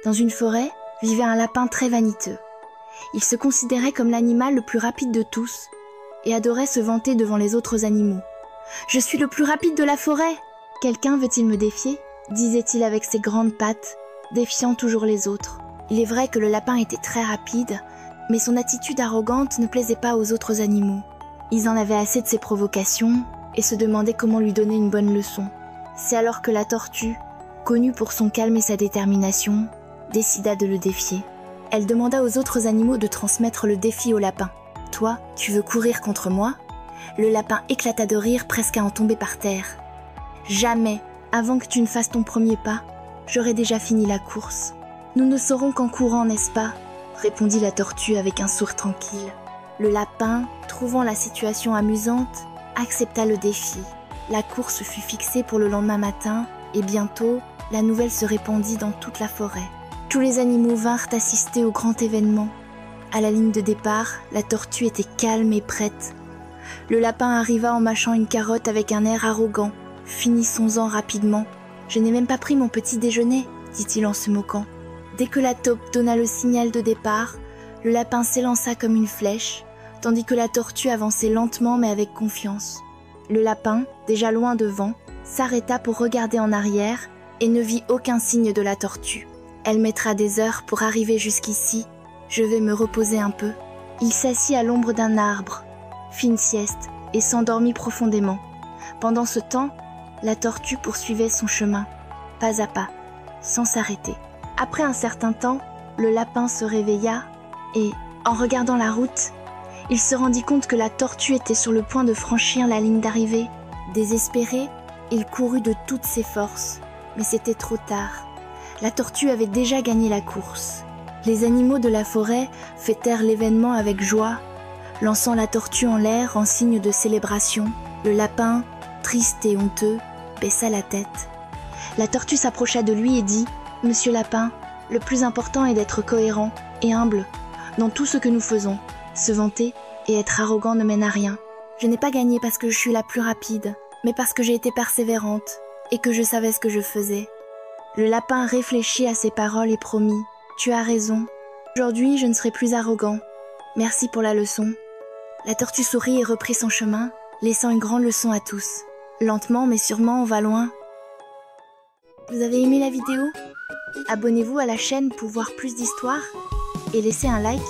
Dans une forêt vivait un lapin très vaniteux. Il se considérait comme l'animal le plus rapide de tous et adorait se vanter devant les autres animaux. « Je suis le plus rapide de la forêt ! Quelqu'un veut-il me défier ?» disait-il avec ses grandes pattes, défiant toujours les autres. Il est vrai que le lapin était très rapide, mais son attitude arrogante ne plaisait pas aux autres animaux. Ils en avaient assez de ses provocations et se demandaient comment lui donner une bonne leçon. C'est alors que la tortue, connue pour son calme et sa détermination, décida de le défier. Elle demanda aux autres animaux de transmettre le défi au lapin. « Toi, tu veux courir contre moi ?» Le lapin éclata de rire presque à en tomber par terre. « Jamais, avant que tu ne fasses ton premier pas, j'aurai déjà fini la course. Nous ne saurons qu'en courant, n'est-ce pas ?» répondit la tortue avec un sourire tranquille. Le lapin, trouvant la situation amusante, accepta le défi. La course fut fixée pour le lendemain matin et bientôt, la nouvelle se répandit dans toute la forêt. Tous les animaux vinrent assister au grand événement. À la ligne de départ, la tortue était calme et prête. Le lapin arriva en mâchant une carotte avec un air arrogant. « Finissons-en rapidement. Je n'ai même pas pris mon petit déjeuner, » dit-il en se moquant. Dès que la taupe donna le signal de départ, le lapin s'élança comme une flèche, tandis que la tortue avançait lentement mais avec confiance. Le lapin, déjà loin devant, s'arrêta pour regarder en arrière et ne vit aucun signe de la tortue. « Elle mettra des heures pour arriver jusqu'ici. Je vais me reposer un peu. » Il s'assit à l'ombre d'un arbre, fit une sieste et s'endormit profondément. Pendant ce temps, la tortue poursuivait son chemin, pas à pas, sans s'arrêter. Après un certain temps, le lapin se réveilla et, en regardant la route, il se rendit compte que la tortue était sur le point de franchir la ligne d'arrivée. Désespéré, il courut de toutes ses forces, mais c'était trop tard. La tortue avait déjà gagné la course. Les animaux de la forêt fêtèrent l'événement avec joie, lançant la tortue en l'air en signe de célébration. Le lapin, triste et honteux, baissa la tête. La tortue s'approcha de lui et dit « Monsieur Lapin, le plus important est d'être cohérent et humble dans tout ce que nous faisons. Se vanter et être arrogant ne mène à rien. Je n'ai pas gagné parce que je suis la plus rapide, mais parce que j'ai été persévérante et que je savais ce que je faisais. » Le lapin réfléchit à ces paroles et promit « Tu as raison. Aujourd'hui, je ne serai plus arrogant. Merci pour la leçon. » La tortue sourit et reprit son chemin, laissant une grande leçon à tous. Lentement mais sûrement, on va loin. Vous avez aimé la vidéo? Abonnez-vous à la chaîne pour voir plus d'histoires et laissez un like.